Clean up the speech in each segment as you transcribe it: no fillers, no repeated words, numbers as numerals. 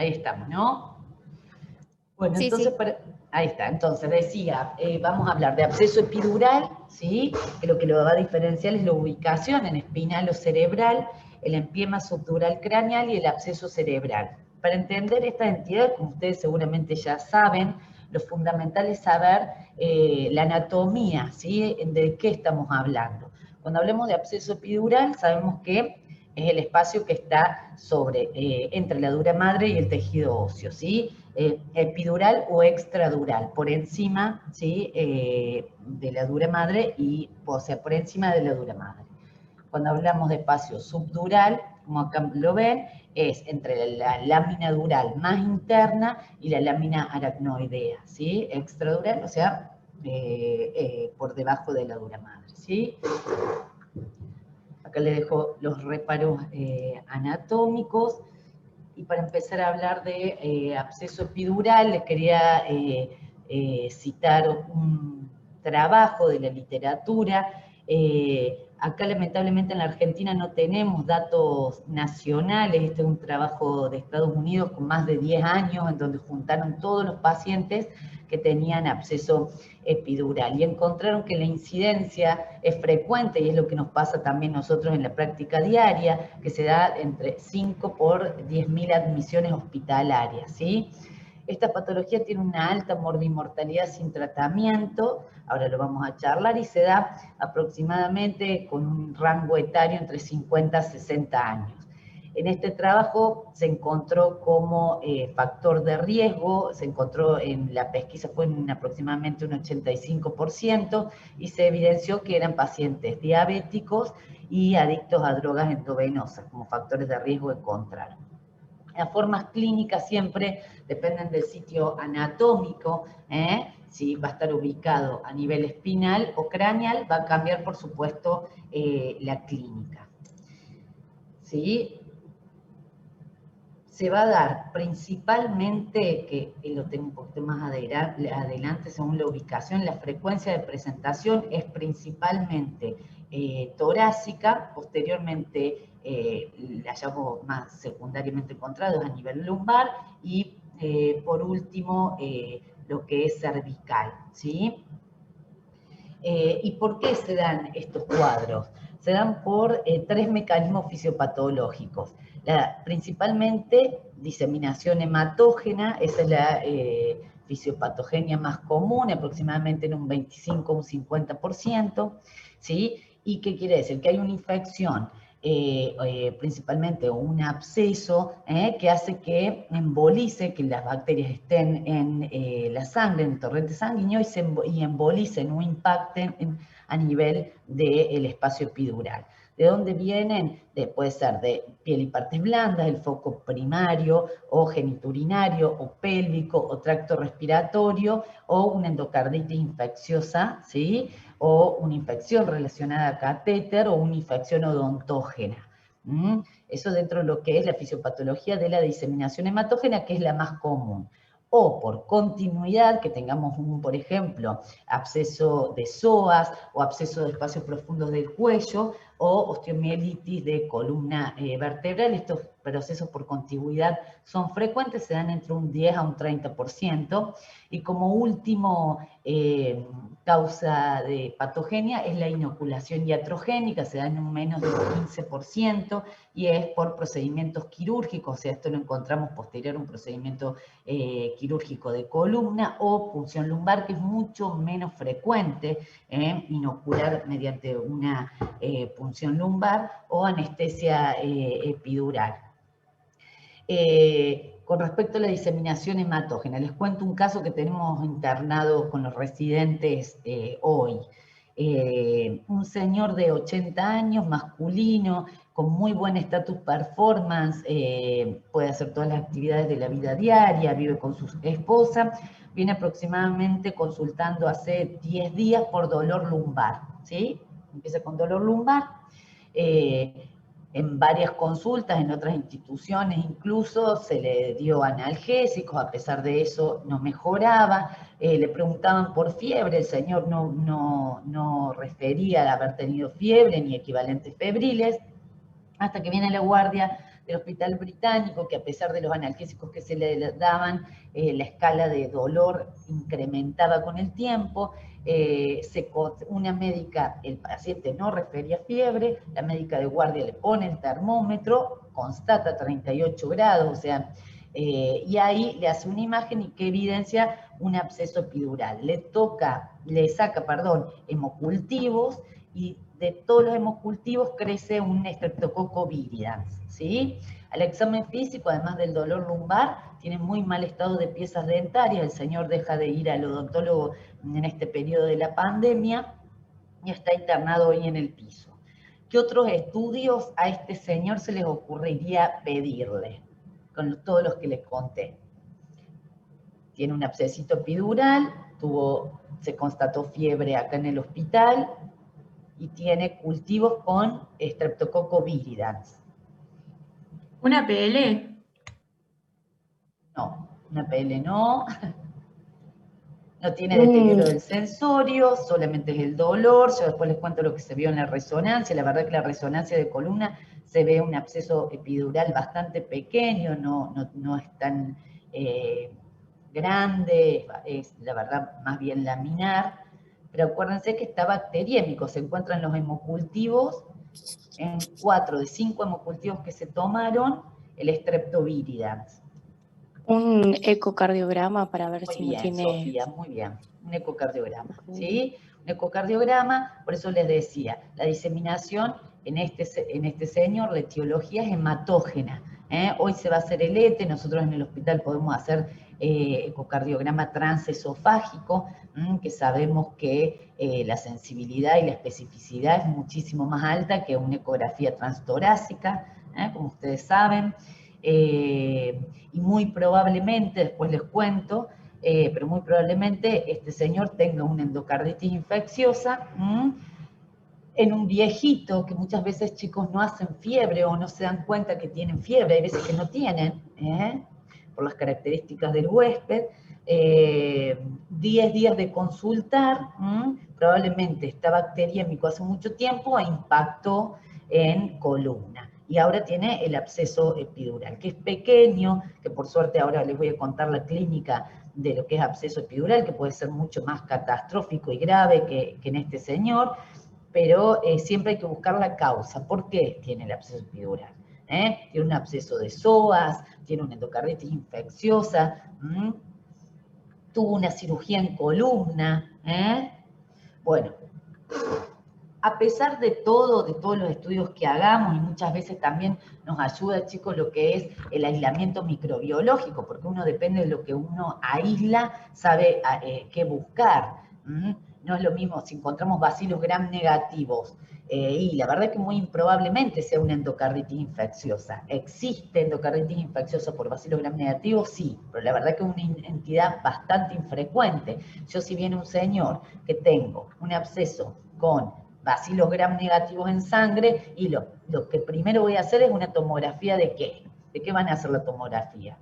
Ahí estamos, ¿no? Bueno, Sí, entonces, sí. ahí está. Entonces, decía, vamos a hablar de absceso epidural, ¿sí? Que lo va a diferenciar es la ubicación en espinal o cerebral, el empiema subdural craneal y el absceso cerebral. Para entender esta entidad, como ustedes seguramente ya saben, lo fundamental es saber la anatomía, ¿sí? De qué estamos hablando. Cuando hablemos de absceso epidural, sabemos que es el espacio que está entre la dura madre y el tejido óseo, ¿sí? Epidural o extradural, por encima, ¿sí? De la dura madre o sea, por encima de la dura madre. Cuando hablamos de espacio subdural, como acá lo ven, es entre la lámina dural más interna y la lámina aracnoidea, ¿sí? Extradural, o sea, por debajo de la dura madre, ¿sí? Acá les dejo los reparos anatómicos. Y para empezar a hablar de absceso epidural, les quería citar un trabajo de la literatura. Acá lamentablemente en la Argentina no tenemos datos nacionales, este es un trabajo de Estados Unidos con más de 10 años, en donde juntaron todos los pacientes que tenían absceso epidural y encontraron que la incidencia es frecuente y es lo que nos pasa también nosotros en la práctica diaria, que se da entre 5 por 10.000 admisiones hospitalarias, ¿sí? Esta patología tiene una alta mortalidad sin tratamiento, ahora lo vamos a charlar, y se da aproximadamente con un rango etario entre 50 a 60 años. En este trabajo se encontró como factor de riesgo, se encontró en la pesquisa fue en aproximadamente un 85% y se evidenció que eran pacientes diabéticos y adictos a drogas endovenosas como factores de riesgo encontraron. Las formas clínicas siempre dependen del sitio anatómico, si va a estar ubicado a nivel espinal o craneal, va a cambiar por supuesto la clínica. ¿Sí? Se va a dar principalmente, que lo tengo un poquito más adelante según la ubicación, la frecuencia de presentación es principalmente torácica, posteriormente el hallazgo más secundariamente encontrado es a nivel lumbar y por último lo que es cervical, ¿sí? ¿Y por qué se dan estos cuadros? Se dan por tres mecanismos fisiopatológicos. Principalmente diseminación hematógena, esa es la fisiopatogenia más común, aproximadamente en un 25 o un 50%, ¿sí? ¿Y qué quiere decir? Que hay una infección principalmente un absceso que hace que embolice, que las bacterias estén en la sangre, en el torrente sanguíneo y embolicen o impacten a nivel del espacio epidural. ¿De dónde vienen? Puede ser de piel y partes blandas, el foco primario o geniturinario o pélvico o tracto respiratorio o una endocarditis infecciosa, ¿sí? O una infección relacionada a catéter o una infección odontógena. Eso dentro de lo que es la fisiopatología de la diseminación hematógena, que es la más común. O por continuidad, que tengamos por ejemplo, absceso de psoas o absceso de espacios profundos del cuello o osteomielitis de columna vertebral. Estos procesos por continuidad son frecuentes, se dan entre un 10 a un 30%. Y como último causa de patogenia es la inoculación iatrogénica, se da en un menos del 15% y es por procedimientos quirúrgicos, o sea, esto lo encontramos posterior a un procedimiento quirúrgico de columna o punción lumbar, que es mucho menos frecuente inocular mediante una punción lumbar o anestesia epidural. Con respecto a la diseminación hematógena, les cuento un caso que tenemos internado con los residentes hoy. Un señor de 80 años, masculino, con muy buen estatus performance, puede hacer todas las actividades de la vida diaria, vive con su esposa, viene aproximadamente consultando hace 10 días por dolor lumbar, ¿sí? Empieza con dolor lumbar. En varias consultas, en otras instituciones incluso, se le dio analgésicos, a pesar de eso no mejoraba, le preguntaban por fiebre, el señor no refería a haber tenido fiebre ni equivalentes febriles, hasta que viene la guardia del Hospital Británico, que a pesar de los analgésicos que se le daban, la escala de dolor incrementaba con el tiempo. Una médica, el paciente no refería fiebre, la médica de guardia le pone el termómetro, constata 38 grados, o sea, y ahí le hace una imagen y que evidencia un absceso epidural. Le saca, hemocultivos, y de todos los hemocultivos crece un Streptococcus viridans, ¿sí? Al examen físico, además del dolor lumbar, tiene muy mal estado de piezas dentarias, el señor deja de ir al odontólogo en este periodo de la pandemia y está internado hoy en el piso. ¿Qué otros estudios a este señor se les ocurriría pedirle? Con todos los que les conté. Tiene un abscesito epidural, se constató fiebre acá en el hospital y tiene cultivos con Streptococcus viridans. ¿Una PL? No, una PL no. No tiene deterioro del sensorio, solamente es el dolor. Yo después les cuento lo que se vio en la resonancia. La verdad que la resonancia de columna se ve un absceso epidural bastante pequeño, no es tan grande, es la verdad más bien laminar. Pero acuérdense que está bacteriémico, se encuentran los hemocultivos, en 4 de 5 hemocultivos que se tomaron, el Streptoviridans. Un ecocardiograma para ver muy si bien, no tiene... Sofía, muy bien. Un ecocardiograma, ¿sí? Un ecocardiograma, por eso les decía, la diseminación en este señor, la etiología es hematógena. Hoy se va a hacer el ETE, nosotros en el hospital podemos hacer ecocardiograma transesofágico, que sabemos que la sensibilidad y la especificidad es muchísimo más alta que una ecografía transtorácica, como ustedes saben. Y muy probablemente, después les cuento, pero muy probablemente este señor tenga una endocarditis infecciosa en un viejito, que muchas veces chicos no hacen fiebre o no se dan cuenta que tienen fiebre, hay veces que no tienen, por las características del huésped. 10 días de consultar, probablemente está bacteriémico hace mucho tiempo e impactó en columna. Y ahora tiene el absceso epidural, que es pequeño, que por suerte ahora les voy a contar la clínica de lo que es absceso epidural, que puede ser mucho más catastrófico y grave que en este señor, pero siempre hay que buscar la causa. ¿Por qué tiene el absceso epidural? Tiene un absceso de psoas, tiene una endocarditis infecciosa, tuvo una cirugía en columna. Bueno, a pesar de todos los estudios que hagamos, y muchas veces también nos ayuda, chicos, lo que es el aislamiento microbiológico, porque uno depende de lo que uno aísla, sabe qué buscar. No es lo mismo si encontramos bacilos gram negativos, y la verdad que muy improbablemente sea una endocarditis infecciosa. ¿Existe endocarditis infecciosa por bacilos gram negativos? Sí, pero la verdad que es una entidad bastante infrecuente. Yo, si viene un señor que tengo un absceso con bacilos gram negativos en sangre, y lo que primero voy a hacer es una tomografía ¿de qué? ¿De qué van a hacer la tomografía?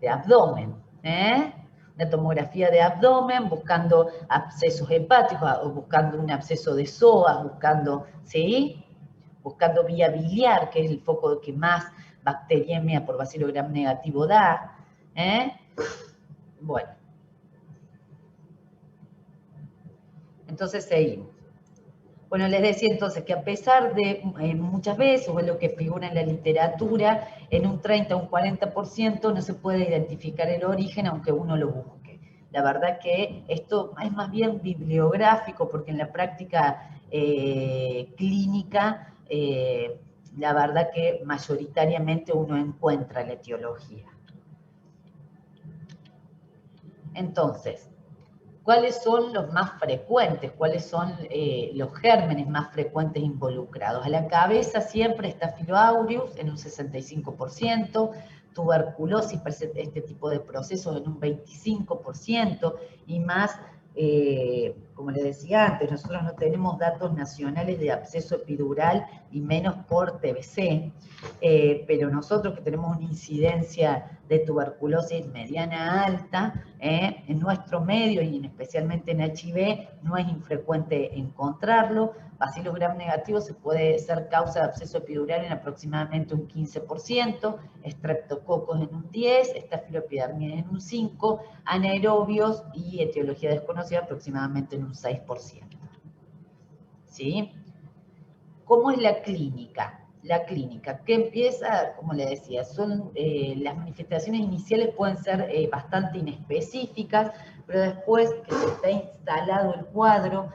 De abdomen, Una tomografía de abdomen, buscando abscesos hepáticos, o buscando un absceso de psoas, buscando vía biliar, que es el foco que más bacteriemia por bacilo gram negativo da. Bueno. Entonces seguimos. Bueno, les decía entonces que a pesar de muchas veces, o es lo que figura en la literatura, en un 30 o un 40% no se puede identificar el origen aunque uno lo busque. La verdad que esto es más bien bibliográfico, porque en la práctica clínica, la verdad que mayoritariamente uno encuentra la etiología. Entonces, ¿cuáles son los más frecuentes? ¿Cuáles son los gérmenes más frecuentes involucrados? A la cabeza siempre está Staphylo aureus en un 65%, tuberculosis, este tipo de procesos en un 25%, y más como les decía antes, nosotros no tenemos datos nacionales de absceso epidural y menos por TBC, pero nosotros que tenemos una incidencia de tuberculosis mediana alta, en nuestro medio y especialmente en HIV no es infrecuente encontrarlo. Bacillus gram negativo se puede ser causa de absceso epidural en aproximadamente un 15%, estreptococos en un 10%, estafiloepidermidis en un 5%, anaerobios y etiología desconocida aproximadamente en un 6%. ¿Sí? ¿Cómo es la clínica? La clínica, que empieza, como le decía, son las manifestaciones iniciales pueden ser bastante inespecíficas, pero después que se está instalado el cuadro,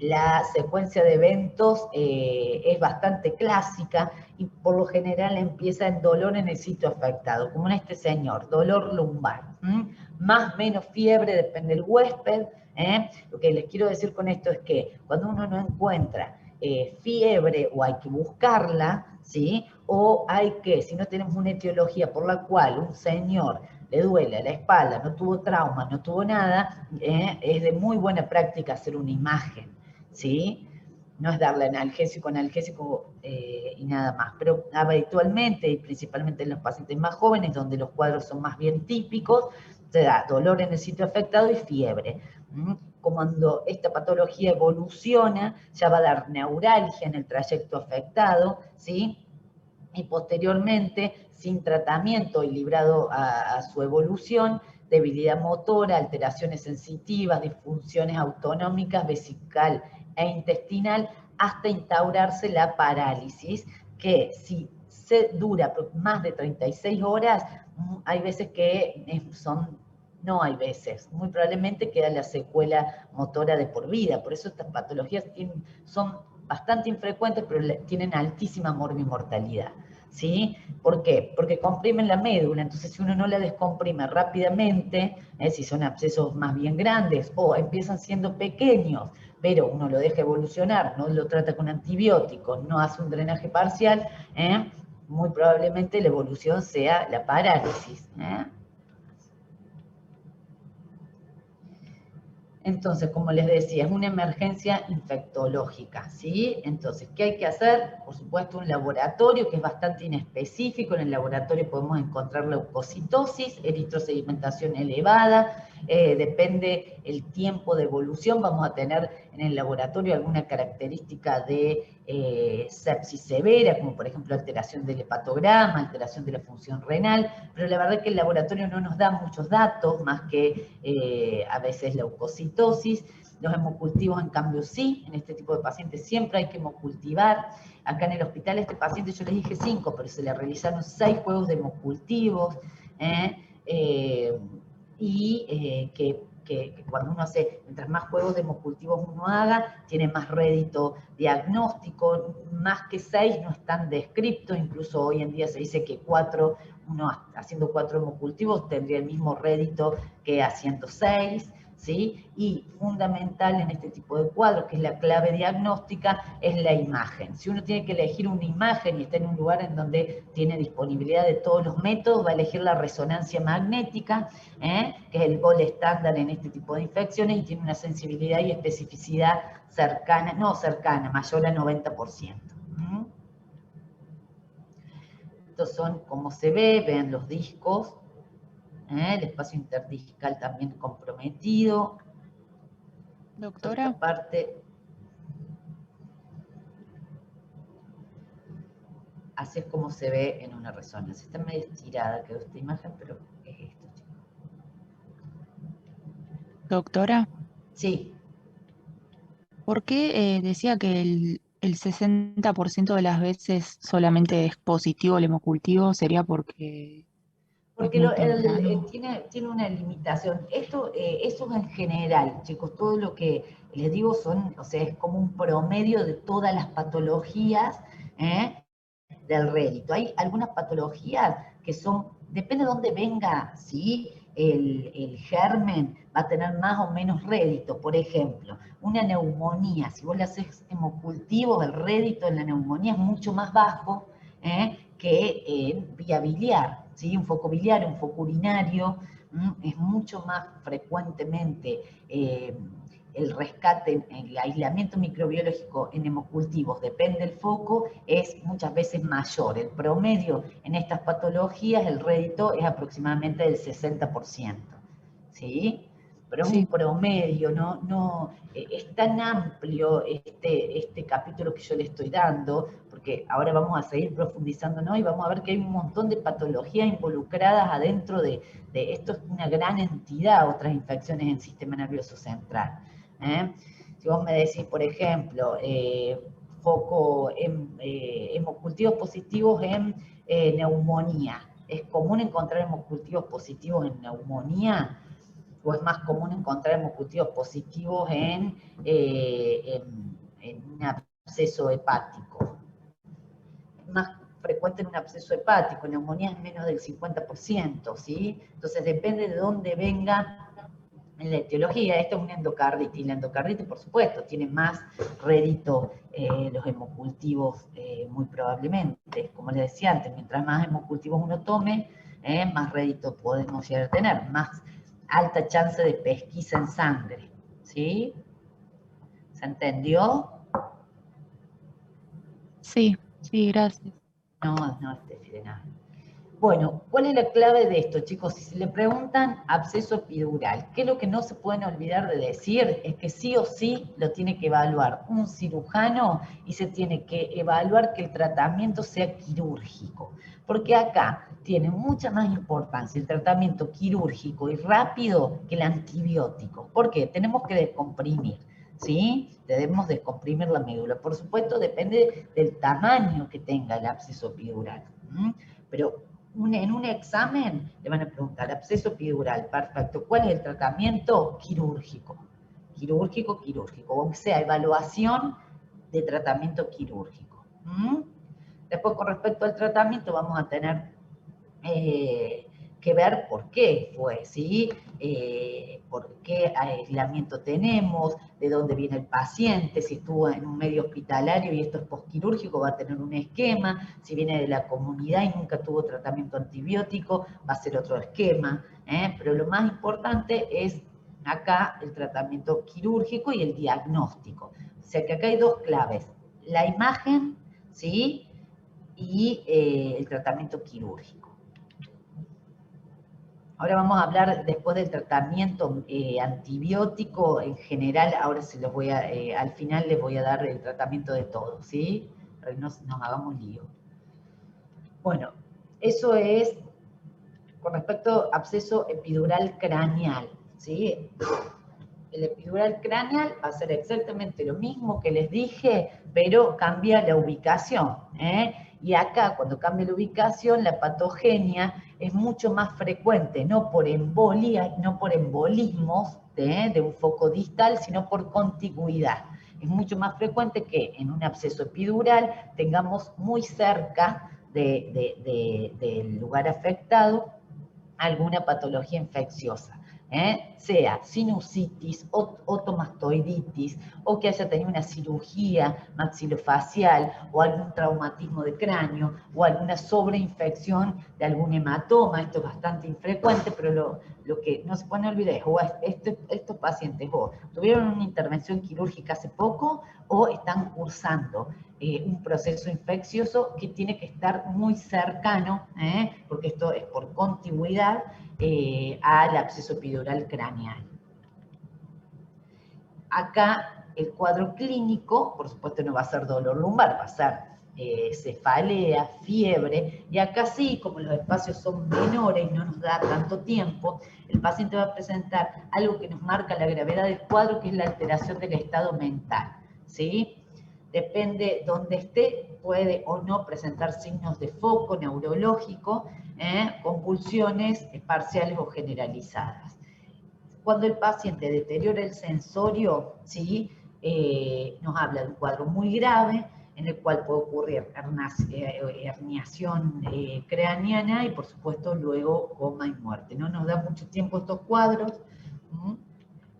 la secuencia de eventos es bastante clásica y por lo general empieza en dolor en el sitio afectado, como en este señor, dolor lumbar, más o menos fiebre, depende del huésped. Lo que les quiero decir con esto es que cuando uno no encuentra fiebre o hay que buscarla, ¿sí? O hay que, si no tenemos una etiología por la cual un señor le duele la espalda, no tuvo trauma, no tuvo nada, es de muy buena práctica hacer una imagen, ¿sí? No es darle analgésico y nada más, pero habitualmente, y principalmente en los pacientes más jóvenes, donde los cuadros son más bien típicos, se da dolor en el sitio afectado y fiebre. Cuando esta patología evoluciona, ya va a dar neuralgia en el trayecto afectado, ¿sí? Y posteriormente, sin tratamiento y librado a su evolución, debilidad motora, alteraciones sensitivas, disfunciones autonómicas, vesical e intestinal, hasta instaurarse la parálisis, que si se dura más de 36 horas, hay veces que no hay veces, muy probablemente queda la secuela motora de por vida. Por eso estas patologías son bastante infrecuentes, pero tienen altísima morbimortalidad. ¿Sí? ¿Por qué? Porque comprimen la médula, entonces si uno no la descomprime rápidamente, si son abscesos más bien grandes o empiezan siendo pequeños, pero uno lo deja evolucionar, no lo trata con antibióticos, no hace un drenaje parcial, muy probablemente la evolución sea la parálisis. Entonces, como les decía, es una emergencia infectológica, ¿sí? Entonces, ¿qué hay que hacer? Por supuesto, un laboratorio que es bastante inespecífico. En el laboratorio podemos encontrar leucocitosis, eritrosedimentación elevada, depende el tiempo de evolución. Vamos a tener en el laboratorio alguna característica de sepsis severa, como por ejemplo alteración del hepatograma, alteración de la función renal, pero la verdad es que el laboratorio no nos da muchos datos, más que a veces leucocitosis. Los hemocultivos, en cambio, sí. En este tipo de pacientes siempre hay que hemocultivar. Acá en el hospital este paciente yo les dije 5, pero se le realizaron 6 juegos de hemocultivos, que cuando uno hace, mientras más juegos de hemocultivos uno haga, tiene más rédito diagnóstico. Más que 6 no están descriptos, incluso hoy en día se dice que 4, uno haciendo 4 hemocultivos tendría el mismo rédito que haciendo 6, ¿sí? Y fundamental en este tipo de cuadros, que es la clave diagnóstica, es la imagen. Si uno tiene que elegir una imagen y está en un lugar en donde tiene disponibilidad de todos los métodos, va a elegir la resonancia magnética, que es el gold estándar en este tipo de infecciones y tiene una sensibilidad y especificidad mayor a 90%. Estos son como se ve, vean los discos, el espacio interdiscal también comprometido. Doctora. Esta parte, así es como se ve en una resonancia. Está medio estirada, quedó esta imagen, pero es esto, chicos. Doctora, Sí. ¿por qué decía que el 60% de las veces solamente es positivo el hemocultivo? ¿Sería porque es Porque muy temprano? tiene una limitación. Eso es en general, chicos. Todo lo que les digo es como un promedio de todas las patologías del rédito. Hay algunas patologías que depende de dónde venga, ¿sí? El germen va a tener más o menos rédito. Por ejemplo, una neumonía, si vos le haces hemocultivo, el rédito en la neumonía es mucho más bajo que en vía biliar, ¿sí? Un foco biliar, un foco urinario, es mucho más frecuentemente el rescate, el aislamiento microbiológico en hemocultivos, depende del foco, es muchas veces mayor. El promedio en estas patologías, el rédito es aproximadamente del 60%, ¿sí? Pero es un promedio, es tan amplio este capítulo que yo le estoy dando, porque ahora vamos a seguir profundizando, ¿no? Y vamos a ver que hay un montón de patologías involucradas adentro de esto, es una gran entidad, otras infecciones en el sistema nervioso central. Si vos me decís, por ejemplo, foco en hemocultivos positivos en neumonía, ¿es común encontrar hemocultivos positivos en neumonía? ¿O es más común encontrar hemocultivos positivos en un absceso hepático? Es más frecuente en un absceso hepático, en neumonía es menos del 50%, ¿sí? Entonces depende de dónde venga en la etiología. Esto es una endocarditis, y la endocarditis, por supuesto, tiene más rédito los hemocultivos, muy probablemente. Como les decía antes, mientras más hemocultivos uno tome, más rédito podemos llegar a tener, más alta chance de pesquisa en sangre, ¿sí? ¿Se entendió? Sí, gracias. No, de nada. Bueno, ¿cuál es la clave de esto, chicos? Si se le preguntan absceso epidural, ¿qué es lo que no se pueden olvidar de decir? Es que sí o sí lo tiene que evaluar un cirujano y se tiene que evaluar que el tratamiento sea quirúrgico. Porque acá tiene mucha más importancia el tratamiento quirúrgico y rápido que el antibiótico. ¿Por qué? Tenemos que descomprimir, ¿sí? Debemos descomprimir la médula. Por supuesto, depende del tamaño que tenga el absceso epidural. Pero en un examen le van a preguntar absceso epidural, perfecto, ¿cuál es el tratamiento? Quirúrgico, o sea, evaluación de tratamiento quirúrgico. Después, con respecto al tratamiento, vamos a tener que ver por qué fue, ¿sí? Por qué aislamiento tenemos, de dónde viene el paciente, si estuvo en un medio hospitalario y esto es posquirúrgico, va a tener un esquema, si viene de la comunidad y nunca tuvo tratamiento antibiótico, va a ser otro esquema, pero lo más importante es acá el tratamiento quirúrgico y el diagnóstico. O sea que acá hay dos claves, la imagen, ¿sí? Y el tratamiento quirúrgico. Ahora vamos a hablar después del tratamiento antibiótico en general. Ahora se los voy a, al final les voy a dar el tratamiento de todo, ¿sí? Para que no nos hagamos lío. Bueno, eso es con respecto a absceso epidural craneal, ¿sí? El epidural craneal va a ser exactamente lo mismo que les dije, pero cambia la ubicación, Y acá, cuando cambia la ubicación, la patogenia es mucho más frecuente, no por embolia, no por embolismos de un foco distal, sino por contigüidad. Es mucho más frecuente que en un absceso epidural tengamos muy cerca del lugar afectado alguna patología infecciosa. Sea sinusitis, otomastoiditis, o que haya tenido una cirugía maxilofacial, o algún traumatismo de cráneo, o alguna sobreinfección de algún hematoma. Esto es bastante infrecuente, pero lo que no se puede olvidar es que estos pacientes o tuvieron una intervención quirúrgica hace poco, o están cursando un proceso infeccioso que tiene que estar muy cercano, porque esto es por contigüidad, al absceso epidural craneal. Acá el cuadro clínico, por supuesto, no va a ser dolor lumbar, va a ser cefalea, fiebre, y acá sí, como los espacios son menores y no nos da tanto tiempo, el paciente va a presentar algo que nos marca la gravedad del cuadro, que es la alteración del estado mental, ¿sí? Depende dónde esté, puede o no presentar signos de foco neurológico, convulsiones parciales o generalizadas. Cuando el paciente deteriora el sensorio, ¿sí? Nos habla de un cuadro muy grave, en el cual puede ocurrir herniación craneana y, por supuesto, luego coma y muerte. No nos da mucho tiempo estos cuadros,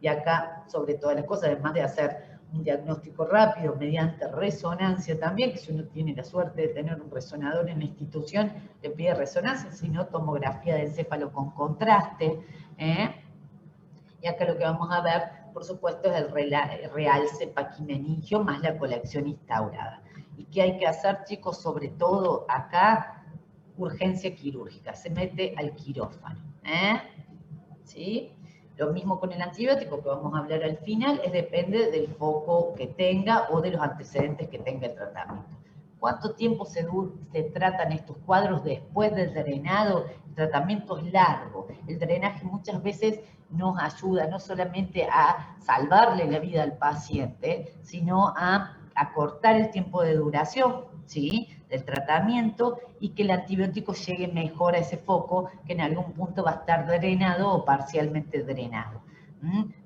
y acá, sobre todas las cosas, además de hacer un diagnóstico rápido mediante resonancia también, que si uno tiene la suerte de tener un resonador en la institución, le pide resonancia, sino tomografía de encéfalo con contraste, y acá lo que vamos a ver por supuesto, es el realce paquimeningio más la colección instaurada. ¿Y qué hay que hacer, chicos? Sobre todo acá, urgencia quirúrgica, se mete al quirófano. ¿Sí? Lo mismo con el antibiótico que vamos a hablar al final, depende del foco que tenga o de los antecedentes que tenga el tratamiento. ¿Cuánto tiempo se tratan estos cuadros después del drenado? El tratamiento es largo. El drenaje muchas veces nos ayuda no solamente a salvarle la vida al paciente, sino a acortar el tiempo de duración, ¿sí?, del tratamiento, y que el antibiótico llegue mejor a ese foco que en algún punto va a estar drenado o parcialmente drenado.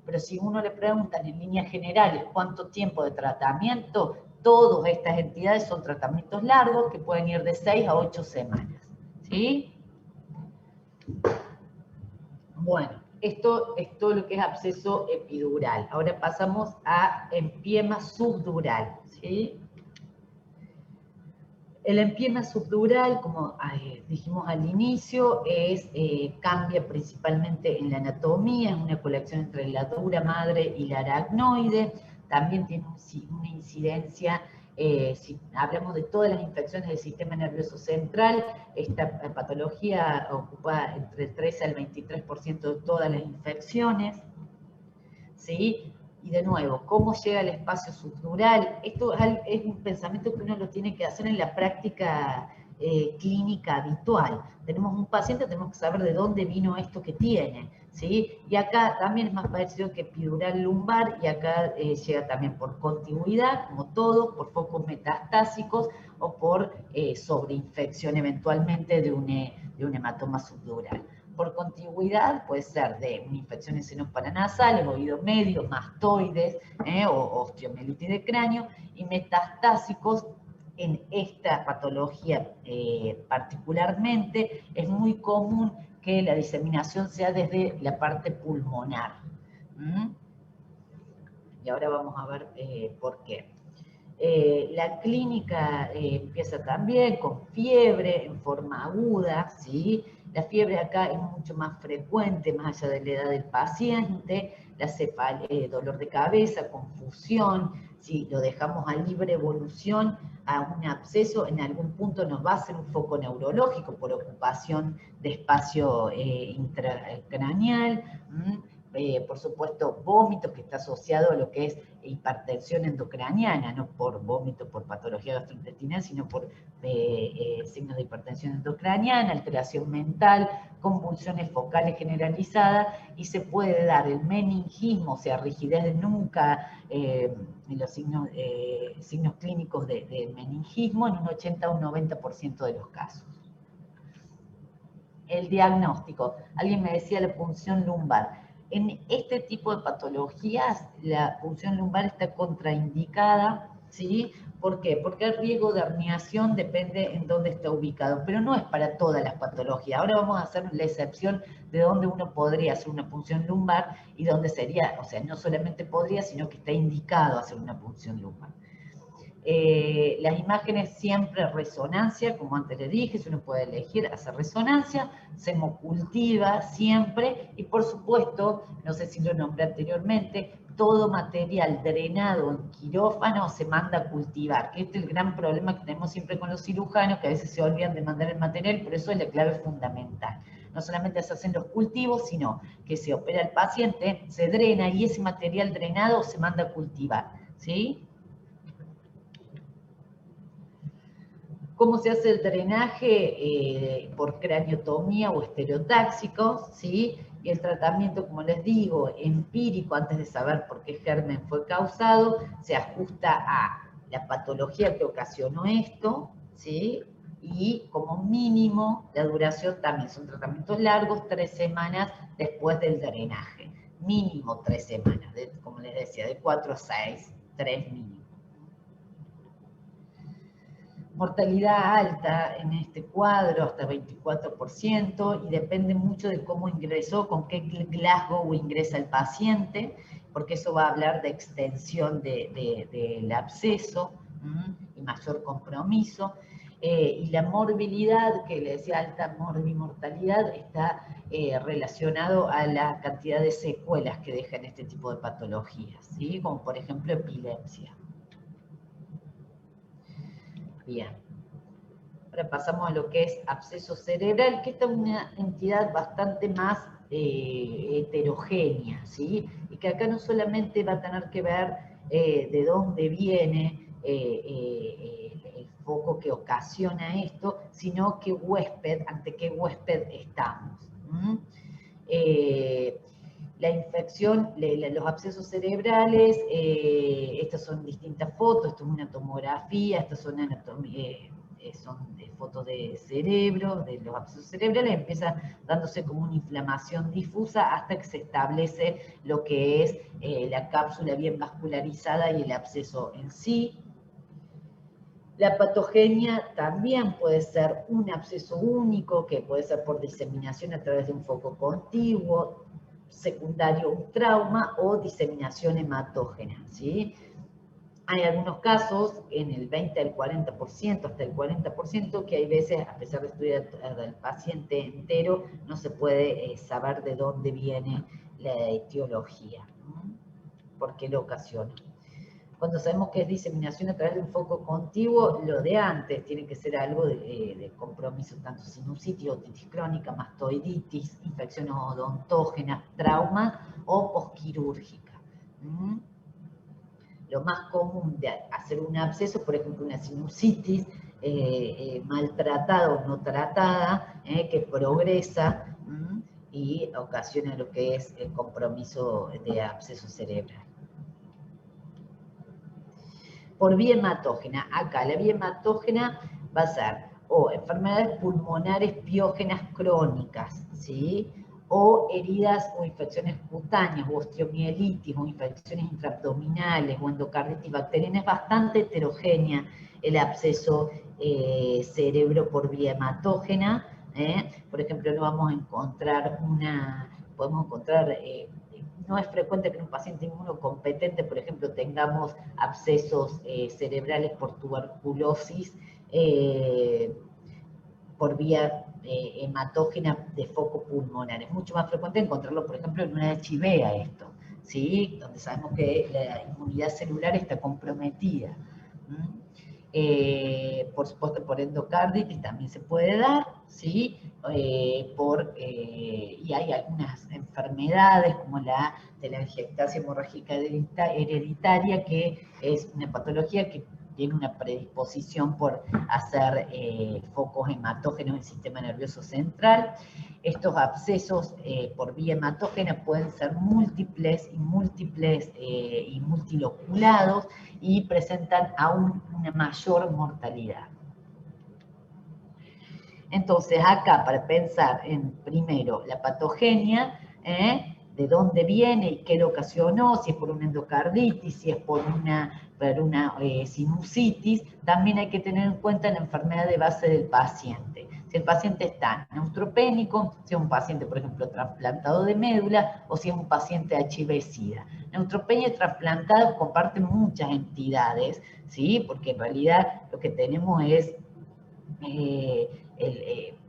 Pero si uno le pregunta en líneas generales cuánto tiempo de tratamiento, todas estas entidades son tratamientos largos que pueden ir de 6 a 8 semanas. ¿Sí? Bueno, esto es todo lo que es absceso epidural. Ahora pasamos a empiema subdural. ¿Sí? El empiema subdural, como dijimos al inicio, cambia principalmente en la anatomía, es una colección entre la dura madre y la aracnoide. También tiene una incidencia, si hablamos de todas las infecciones del sistema nervioso central, esta patología ocupa entre el 13 al 23% de todas las infecciones, ¿sí? Y de nuevo, ¿cómo llega al espacio subdural? Esto es un pensamiento que uno lo tiene que hacer en la práctica clínica habitual. Tenemos un paciente, tenemos que saber de dónde vino esto que tiene, ¿sí? Y acá también es más parecido que epidural lumbar, y acá llega también por contigüidad, como todo, por focos metastásicos o por sobreinfección eventualmente de un hematoma subdural. Por contigüidad puede ser de una infección en senos paranasales, oído medio, mastoides o osteomielitis de cráneo, y metastásicos. En esta patología particularmente es muy común que la diseminación sea desde la parte pulmonar. Y ahora vamos a ver por qué. La clínica empieza también con fiebre en forma aguda, ¿sí? La fiebre acá es mucho más frecuente, más allá de la edad del paciente, dolor de cabeza, confusión. Si lo dejamos a libre evolución a un absceso, en algún punto nos va a hacer un foco neurológico por ocupación de espacio intracraneal. Por supuesto, vómito, que está asociado a lo que es hipertensión endocraniana, no por vómito por patología gastrointestinal, sino por signos de hipertensión endocraniana, alteración mental, convulsiones focales generalizadas, y se puede dar el meningismo, o sea, rigidez de nuca, en los signos clínicos de meningismo, en un 80 o un 90% de los casos. El diagnóstico. Alguien me decía la punción lumbar. En este tipo de patologías, la punción lumbar está contraindicada, ¿sí? ¿Por qué? Porque el riesgo de herniación depende en dónde está ubicado, pero no es para todas las patologías. Ahora vamos a hacer la excepción de dónde uno podría hacer una punción lumbar y dónde sería, o sea, no solamente podría, sino que está indicado hacer una punción lumbar. Las imágenes siempre resonancia, como antes le dije, si uno puede elegir hacer resonancia, se hemocultiva siempre, y por supuesto, no sé si lo nombré anteriormente, todo material drenado en quirófano se manda a cultivar, que este es el gran problema que tenemos siempre con los cirujanos, que a veces se olvidan de mandar el material, pero eso es la clave fundamental. No solamente se hacen los cultivos, sino que se opera el paciente, se drena, y ese material drenado se manda a cultivar, ¿sí? ¿Cómo se hace el drenaje? Por craniotomía o estereotáxicos, ¿sí? Y el tratamiento, como les digo, empírico, antes de saber por qué germen fue causado, se ajusta a la patología que ocasionó esto, ¿sí? Y como mínimo, la duración también son tratamientos largos, 3 semanas después del drenaje. Mínimo 3 semanas, como les decía, de 4 a 6, 3 mínimo. Mortalidad alta en este cuadro, hasta 24%, y depende mucho de cómo ingresó, con qué Glasgow ingresa el paciente, porque eso va a hablar de extensión del absceso y mayor compromiso. y la morbilidad, que le decía alta morbimortalidad, está relacionado a la cantidad de secuelas que dejan este tipo de patologías, ¿sí? Como por ejemplo epilepsia. Bien. Ahora pasamos a lo que es absceso cerebral, que esta es una entidad bastante más heterogénea, ¿sí? Y que acá no solamente va a tener que ver de dónde viene el foco que ocasiona esto, sino qué huésped, ante qué huésped estamos. La infección, los abscesos cerebrales, estas son distintas fotos, esto es una tomografía, estas son fotos de cerebro, de los abscesos cerebrales, empieza dándose como una inflamación difusa hasta que se establece lo que es la cápsula bien vascularizada y el absceso en sí. La patogenia también puede ser un absceso único, que puede ser por diseminación a través de un foco contiguo, secundario un trauma o diseminación hematógena, ¿sí? Hay algunos casos, en el 20 al 40%, hasta el 40%, que hay veces, a pesar de estudiar al paciente entero, no se puede saber de dónde viene la etiología, ¿no? ¿Por qué lo ocasiona? Cuando sabemos que es diseminación a través de un foco contiguo, lo de antes tiene que ser algo de compromiso, tanto sinusitis, otitis crónica, mastoiditis, infecciones odontógenas, trauma o posquirúrgica. Lo más común de hacer un absceso, por ejemplo, una sinusitis maltratada o no tratada, que progresa y ocasiona lo que es el compromiso de absceso cerebral. Por vía hematógena, acá la vía hematógena va a ser o enfermedades pulmonares piógenas crónicas, ¿sí? O heridas o infecciones cutáneas, o osteomielitis, o infecciones intraabdominales, o endocarditis bacteriana. Es bastante heterogénea el absceso cerebro por vía hematógena. Por ejemplo, no vamos a encontrar podemos encontrar... no es frecuente que en un paciente inmunocompetente, por ejemplo, tengamos abscesos cerebrales por tuberculosis por vía hematógena de foco pulmonar. Es mucho más frecuente encontrarlo, por ejemplo, en una HIV a esto, ¿sí? Donde sabemos que la inmunidad celular está comprometida. Por supuesto, por endocarditis también se puede dar, ¿sí? Y hay algunas enfermedades como la telangiectasia hemorrágica hereditaria, que es una patología que tiene una predisposición por hacer focos hematógenos en el sistema nervioso central. Estos abscesos por vía hematógena pueden ser múltiples y multiloculados y presentan aún una mayor mortalidad. Entonces, acá para pensar en, primero, la patogenia, de dónde viene y qué lo ocasionó, si es por una endocarditis, si es por una sinusitis, también hay que tener en cuenta la enfermedad de base del paciente. Si el paciente está neutropénico, si es un paciente, por ejemplo, trasplantado de médula, o si es un paciente HIV-Sida. Neutropenia y trasplantado comparten muchas entidades, ¿sí? Porque en realidad lo que tenemos es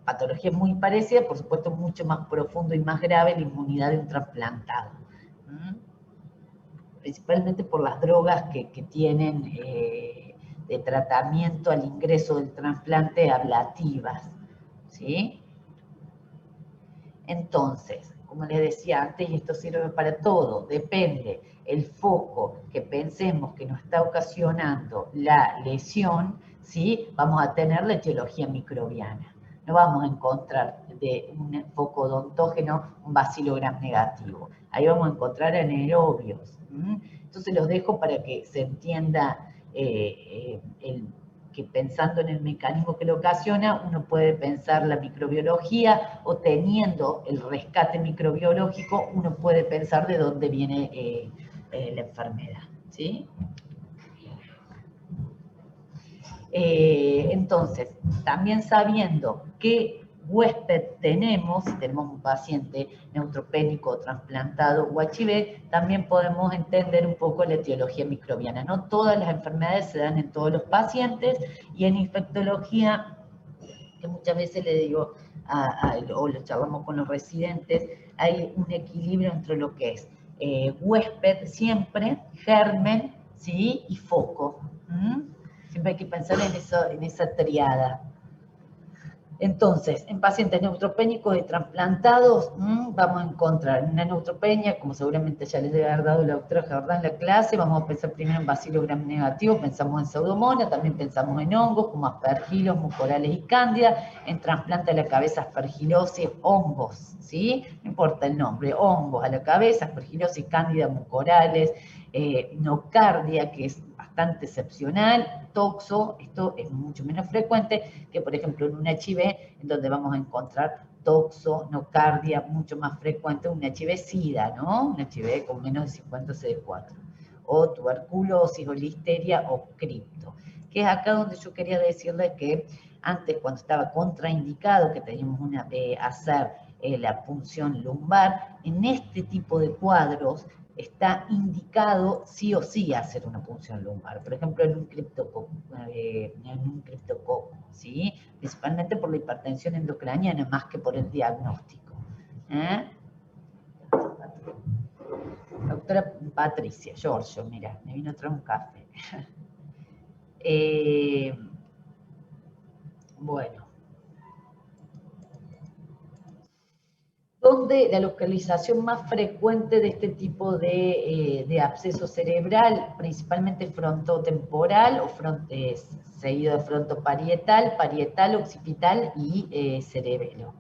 patología muy parecida, por supuesto mucho más profundo y más grave la inmunidad de un trasplantado. Principalmente por las drogas que tienen de tratamiento al ingreso del trasplante ablativas, ¿sí? Entonces, como les decía antes, y esto sirve para todo, depende el foco que pensemos que nos está ocasionando la lesión, ¿sí? Vamos a tener la etiología microbiana. No vamos a encontrar de un foco odontógeno un bacilo gram negativo. Ahí vamos a encontrar anaerobios. Entonces los dejo para que se entienda que pensando en el mecanismo que lo ocasiona, uno puede pensar la microbiología, o teniendo el rescate microbiológico, uno puede pensar de dónde viene la enfermedad, ¿sí? Entonces, también sabiendo que huésped tenemos, si tenemos un paciente neutropénico o trasplantado o HIV, también podemos entender un poco la etiología microbiana. No todas las enfermedades se dan en todos los pacientes, y en infectología, que muchas veces le digo, o lo charlamos con los residentes, hay un equilibrio entre lo que es huésped siempre, germen, ¿sí? Y foco. Siempre hay que pensar en esa triada. Entonces, en pacientes neutropénicos y trasplantados, vamos a encontrar una neutropenia, como seguramente ya les debe haber dado la doctora Jordán en la clase. Vamos a pensar primero en bacillus gram negativo, pensamos en pseudomonas, también pensamos en hongos como aspergilos, mucorales y cándida. En trasplante a la cabeza, aspergilosis, hongos, ¿sí? No importa el nombre, hongos a la cabeza, aspergilosis, cándida, mucorales, nocardia, que es bastante excepcional, toxo, esto es mucho menos frecuente que, por ejemplo, en un HIV, en donde vamos a encontrar toxo, nocardia, mucho más frecuente, un HIV-Sida, ¿no? Un HIV con menos de 50 CD4, o tuberculosis, o listeria, o cripto. Que es acá donde yo quería decirles que antes, cuando estaba contraindicado, que teníamos hacer la punción lumbar, en este tipo de cuadros está indicado sí o sí hacer una punción lumbar, por ejemplo en un criptococo, ¿sí? Principalmente por la hipertensión endocraniana, más que por el diagnóstico. Doctora Patricia, Giorgio, mira, me vino a traer un café. Bueno. Donde la localización más frecuente de este tipo de absceso cerebral, principalmente frontotemporal o seguido de frontoparietal, parietal, occipital y cerebelo.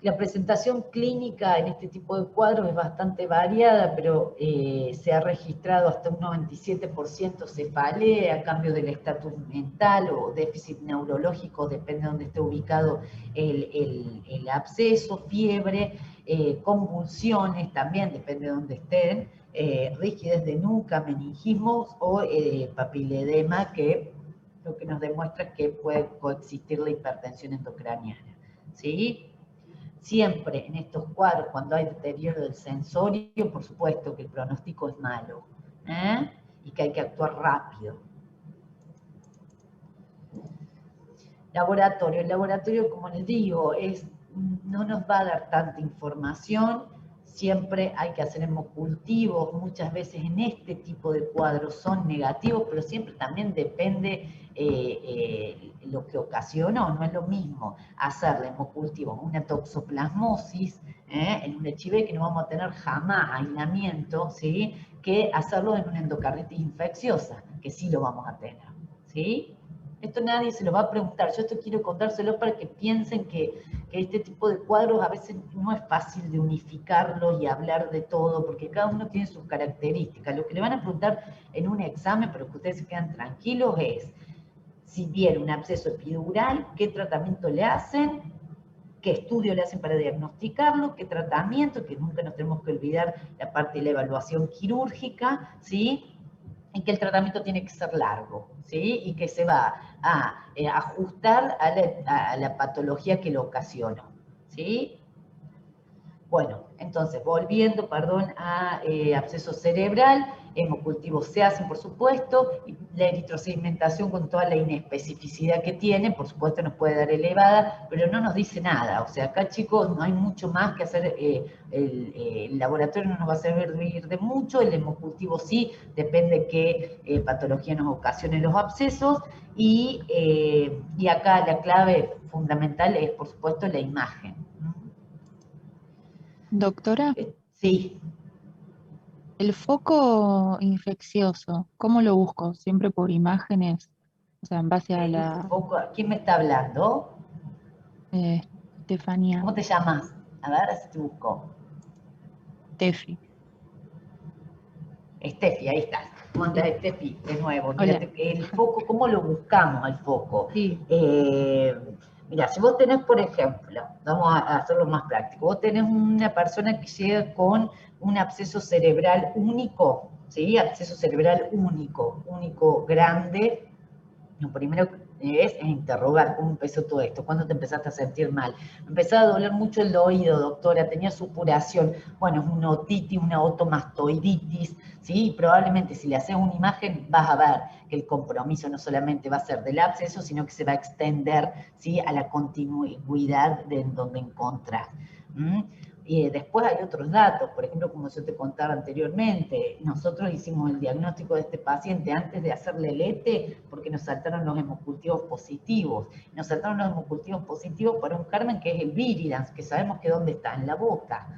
La presentación clínica en este tipo de cuadros es bastante variada, pero se ha registrado hasta un 97% cefalea, cambio del estatus mental o déficit neurológico, depende de dónde esté ubicado el absceso, fiebre, convulsiones también, depende de dónde estén, rigidez de nuca, meningismos o papiledema, que lo que nos demuestra es que puede coexistir la hipertensión endocraniana, ¿sí? Siempre en estos cuadros, cuando hay deterioro del sensorio, por supuesto que el pronóstico es malo, y que hay que actuar rápido. Laboratorio. El laboratorio, como les digo, no nos va a dar tanta información. Siempre hay que hacer hemocultivos. Muchas veces en este tipo de cuadros son negativos, pero siempre también depende lo que ocasionó. No es lo mismo hacerle hemocultivos una toxoplasmosis en un HIV, que no vamos a tener jamás aislamiento, ¿sí? Que hacerlo en una endocarditis infecciosa, que sí lo vamos a tener, ¿sí? Esto nadie se lo va a preguntar. Yo esto quiero contárselo para que piensen que este tipo de cuadros a veces no es fácil de unificarlos y hablar de todo, porque cada uno tiene sus características. Lo que le van a preguntar en un examen, pero que ustedes se quedan tranquilos, es si viene un absceso epidural, qué tratamiento le hacen, qué estudio le hacen para diagnosticarlo, qué tratamiento, que nunca nos tenemos que olvidar la parte de la evaluación quirúrgica, ¿sí? Y que el tratamiento tiene que ser largo, ¿sí? Y que se va a ajustar a la patología que lo ocasionó, ¿sí? Bueno, entonces, volviendo, a absceso cerebral, hemocultivos se hacen, por supuesto, y la eritrosegmentación con toda la inespecificidad que tiene, por supuesto nos puede dar elevada, pero no nos dice nada. O sea, acá, chicos, no hay mucho más que hacer. El laboratorio no nos va a servir de mucho, el hemocultivo sí, depende qué patología nos ocasione los abscesos, y acá la clave fundamental es, por supuesto, la imagen. Doctora, Sí. el foco infeccioso, ¿cómo lo busco? ¿Siempre por imágenes? O sea, en base a la ¿Quién me está hablando? Estefanía, ¿Cómo te llamas? A ver, si te busco. Tefi. Estefi, ahí estás. ¿Cómo andás, Estefi? De nuevo, Hola. mira, el foco, ¿cómo lo buscamos al foco? Sí. Mira, si vos tenés, por ejemplo, vamos a hacerlo más práctico, vos tenés una persona que llega con un absceso cerebral único, ¿sí? Absceso cerebral único grande. Lo primero es interrogar cómo empezó todo esto, cuándo te empezaste a sentir mal. Me empezaba a doler mucho el oído, doctora, tenía supuración. Bueno, es una otitis, una otomastoiditis, ¿sí? Y probablemente si le haces una imagen vas a ver que el compromiso no solamente va a ser del absceso, sino que se va a extender, ¿sí?, a la continuidad de donde encontrás. Y después hay otros datos, por ejemplo, como yo te contaba anteriormente, nosotros hicimos el diagnóstico de este paciente antes de hacerle el ETE porque nos saltaron los hemocultivos positivos. Nos saltaron los hemocultivos positivos para un germen que es el viridans, que sabemos que dónde está, en la boca.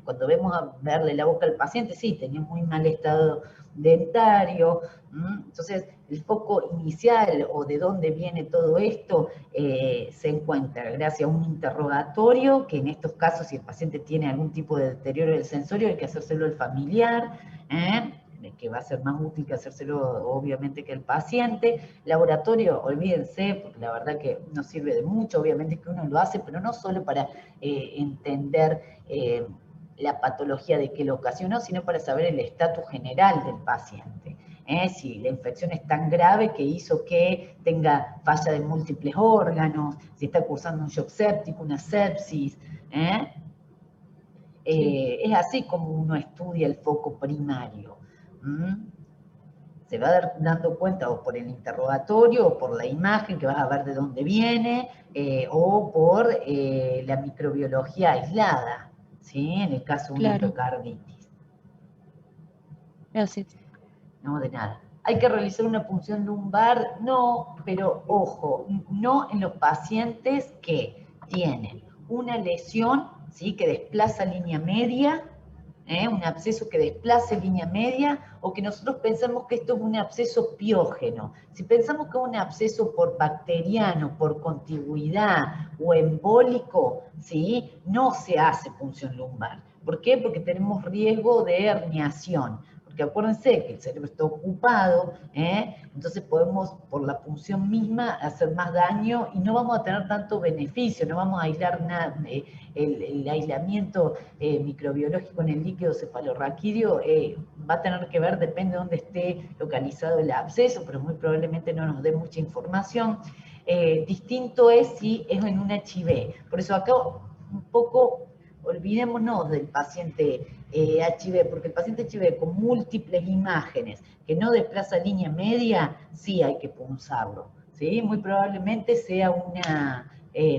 Cuando vemos a verle la boca al paciente, sí, tenía muy mal estado dentario. Entonces, el foco inicial o de dónde viene todo esto se encuentra gracias a un interrogatorio, que en estos casos, si el paciente tiene algún tipo de deterioro del sensorio, hay que hacérselo al familiar, que va a ser más útil que hacérselo obviamente que el paciente. Laboratorio, olvídense, porque la verdad que no sirve de mucho, obviamente que uno lo hace, pero no solo para entender la patología de qué lo ocasionó, sino para saber el estatus general del paciente. Si la infección es tan grave que hizo que tenga falla de múltiples órganos, si está cursando un shock séptico, una sepsis. Es así como uno estudia el foco primario. Se va dando cuenta o por el interrogatorio o por la imagen que vas a ver de dónde viene, o por la microbiología aislada, ¿sí? En el caso de una Claro, endocarditis. gracias. No, de nada. ¿Hay que realizar una punción lumbar? No, pero ojo, no en los pacientes que tienen una lesión, ¿sí?, que desplaza línea media, un absceso que desplace línea media, o que nosotros pensamos que esto es un absceso piógeno. Si pensamos que es un absceso por bacteriano, por contigüidad o embólico, ¿sí?, no se hace punción lumbar. ¿Por qué? Porque tenemos riesgo de herniación. Porque acuérdense que el cerebro está ocupado, entonces podemos, por la punción misma, hacer más daño y no vamos a tener tanto beneficio, no vamos a aislar nada. El aislamiento microbiológico en el líquido cefalorraquídeo va a tener que ver, depende de dónde esté localizado el absceso, pero muy probablemente no nos dé mucha información. Distinto es si es en un HIV. Por eso acá un poco olvidémonos del paciente HIV, porque el paciente HIV con múltiples imágenes que no desplaza línea media, sí hay que punzarlo, ¿sí? Muy probablemente sea una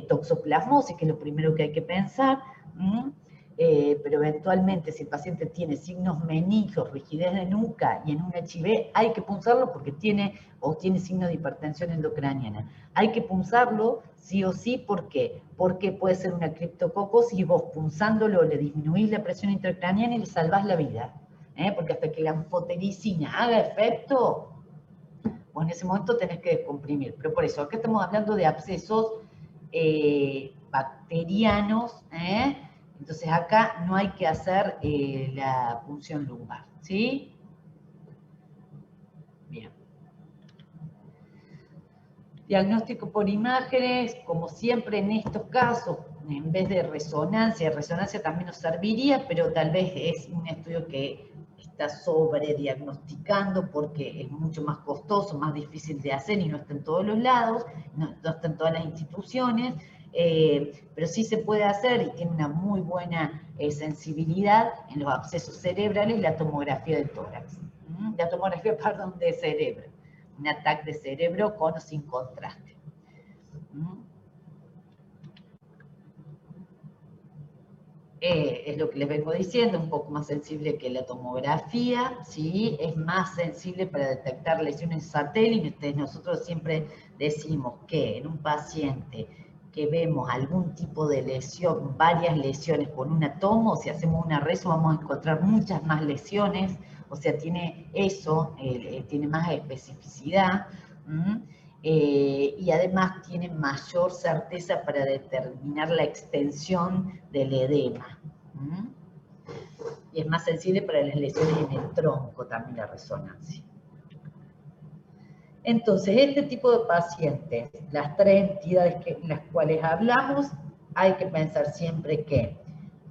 toxoplasmosis, que es lo primero que hay que pensar, pero eventualmente si el paciente tiene signos meningios, rigidez de nuca y en un HIV, hay que punzarlo porque tiene signos de hipertensión endocraniana. Hay que punzarlo sí o sí, ¿por qué? Porque puede ser una criptococosis y vos punzándolo le disminuís la presión intracraniana y le salvás la vida. Porque hasta que la anfotericina haga efecto, vos en ese momento tenés que descomprimir. Pero por eso, acá estamos hablando de abscesos bacterianos, entonces acá no hay que hacer la punción lumbar, ¿sí? Bien. Diagnóstico por imágenes, como siempre en estos casos, en vez de resonancia también nos serviría, pero tal vez es un estudio que está sobrediagnosticando porque es mucho más costoso, más difícil de hacer y no está en todos los lados, no está en todas las instituciones, pero sí se puede hacer y tiene una muy buena sensibilidad en los abscesos cerebrales, la tomografía del tórax, la tomografía, perdón, de cerebro. Un ataque de cerebro con o sin contraste. Es lo que les vengo diciendo, un poco más sensible que la tomografía, ¿sí? Es más sensible para detectar lesiones satélites. Nosotros siempre decimos que en un paciente que vemos algún tipo de lesión, varias lesiones con una tomo, si hacemos una reso vamos a encontrar muchas más lesiones, o sea, tiene eso, tiene más especificidad, y además tiene mayor certeza para determinar la extensión del edema. Y es más sensible para las lesiones en el tronco también la resonancia. Entonces, este tipo de pacientes, las tres entidades en las cuales hablamos, hay que pensar siempre que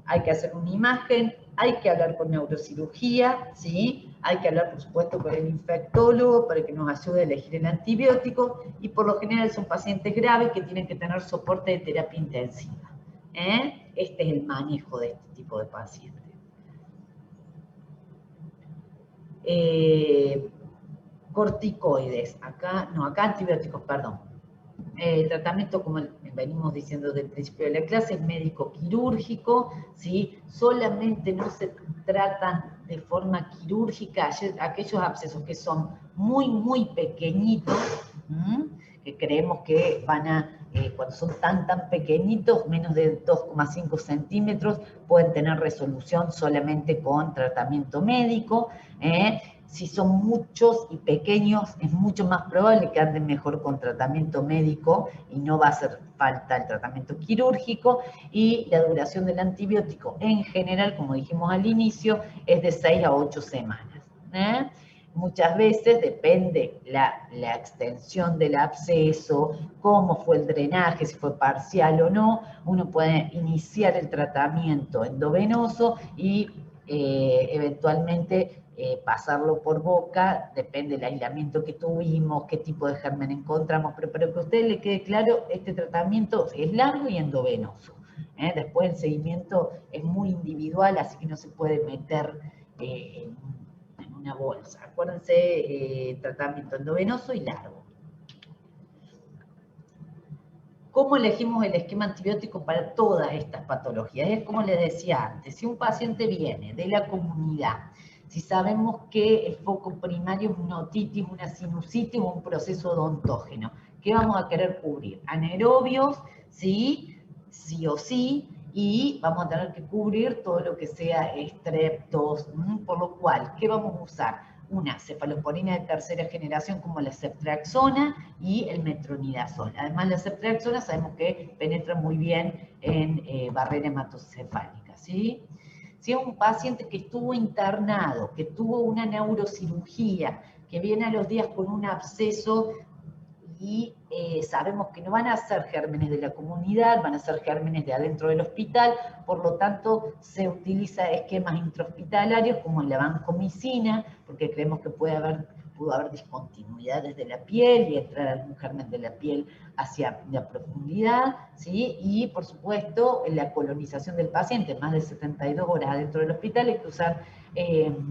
hay que hacer una imagen, hay que hablar con neurocirugía, ¿sí? Hay que hablar, por supuesto, con el infectólogo para que nos ayude a elegir el antibiótico y por lo general son pacientes graves que tienen que tener soporte de terapia intensiva. Este es el manejo de este tipo de pacientes. Corticoides, acá antibióticos, perdón. Tratamiento, como venimos diciendo del principio de la clase, es médico-quirúrgico, ¿sí? Solamente no se tratan de forma quirúrgica aquellos abscesos que son muy, muy pequeñitos, que creemos que van a, cuando son tan pequeñitos, menos de 2,5 centímetros, pueden tener resolución solamente con tratamiento médico. Si son muchos y pequeños, es mucho más probable que anden mejor con tratamiento médico y no va a hacer falta el tratamiento quirúrgico. Y la duración del antibiótico en general, como dijimos al inicio, es de 6 a 8 semanas. Muchas veces depende la extensión del absceso, cómo fue el drenaje, si fue parcial o no. Uno puede iniciar el tratamiento endovenoso y eventualmente pasarlo por boca, depende del aislamiento que tuvimos, qué tipo de germen encontramos, pero para que a usted le quede claro, este tratamiento es largo y endovenoso. Después el seguimiento es muy individual, así que no se puede meter en una bolsa. Acuérdense, tratamiento endovenoso y largo. ¿Cómo elegimos el esquema antibiótico para todas estas patologías? Es como les decía antes, si un paciente viene de la comunidad, si sabemos que el foco primario es una otitis, una sinusitis o un proceso odontógeno, ¿qué vamos a querer cubrir? Anaerobios, sí o sí, y vamos a tener que cubrir todo lo que sea estreptos, por lo cual, ¿qué vamos a usar? Una cefalosporina de tercera generación como la ceftriaxona y el metronidazol. Además, la ceftriaxona sabemos que penetra muy bien en barrera hematocefálica, ¿sí? Si es un paciente que estuvo internado, que tuvo una neurocirugía, que viene a los días con un absceso y sabemos que no van a ser gérmenes de la comunidad, van a ser gérmenes de adentro del hospital, por lo tanto se utiliza esquemas intrahospitalarios como la vancomicina, porque creemos que pudo haber discontinuidades de la piel y entrar algún germen de la piel hacia la profundidad, ¿sí? Y por supuesto la colonización del paciente, más de 72 horas adentro del hospital, hay que usar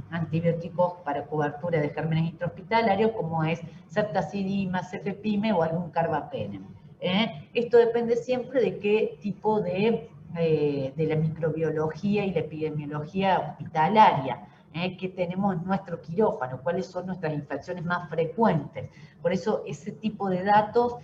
antibióticos para cobertura de gérmenes intrahospitalarios, como es ceftazidima, cefepime o algún carbapenem. Esto depende siempre de qué tipo de la microbiología y la epidemiología hospitalaria que tenemos en nuestro quirófano, cuáles son nuestras infecciones más frecuentes. Por eso ese tipo de datos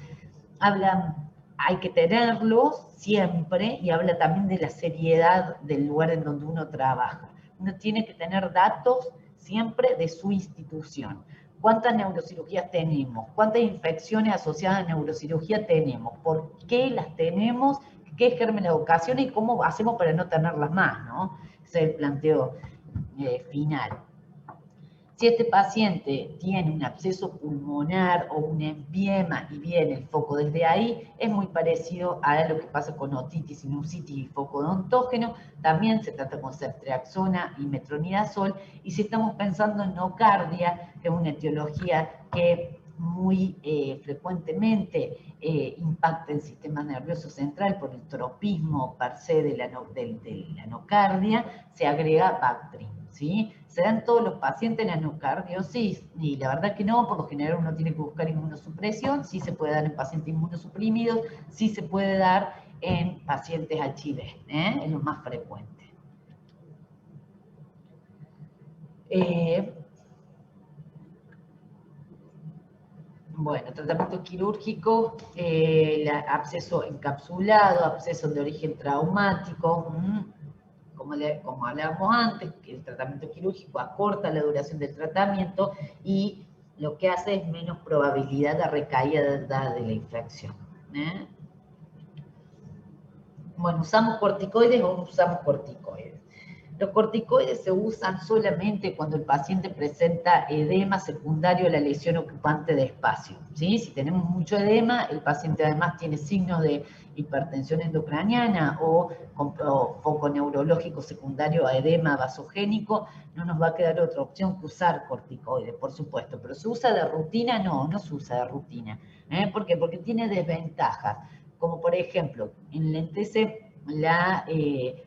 hay que tenerlos siempre y habla también de la seriedad del lugar en donde uno trabaja. Uno tiene que tener datos siempre de su institución. ¿Cuántas neurocirugías tenemos? ¿Cuántas infecciones asociadas a neurocirugía tenemos? ¿Por qué las tenemos? ¿Qué gérmenes ocasionan? ¿Y cómo hacemos para no tenerlas más? ¿No? Ese es el planteo final. Si este paciente tiene un absceso pulmonar o un empiema y viene el foco desde ahí, es muy parecido a lo que pasa con otitis, sinusitis y foco odontógeno. También se trata con ceftriaxona y metronidazol. Y si estamos pensando en nocardia, que es una etiología que muy frecuentemente impacta el sistema nervioso central por el tropismo per se de la nocardia, se agrega Bactrim, ¿sí? ¿Se dan todos los pacientes en anocardiosis? Y la verdad que no, por lo general uno tiene que buscar inmunosupresión, sí se puede dar en pacientes inmunosuprimidos, sí se puede dar en pacientes HIV, es lo más frecuente. Bueno, tratamiento quirúrgico, absceso encapsulado, absceso de origen traumático, como hablábamos antes, que el tratamiento quirúrgico acorta la duración del tratamiento y lo que hace es menos probabilidad de recaída de la infección. Bueno, ¿usamos corticoides o no usamos corticoides? Los corticoides se usan solamente cuando el paciente presenta edema secundario a la lesión ocupante de espacio, ¿sí? Si tenemos mucho edema, el paciente además tiene signos de hipertensión endocraniana o foco neurológico secundario a edema vasogénico, no nos va a quedar otra opción que usar corticoides, por supuesto. Pero ¿se usa de rutina? No, no se usa de rutina. ¿Por qué? Porque tiene desventajas, como por ejemplo, enlentece la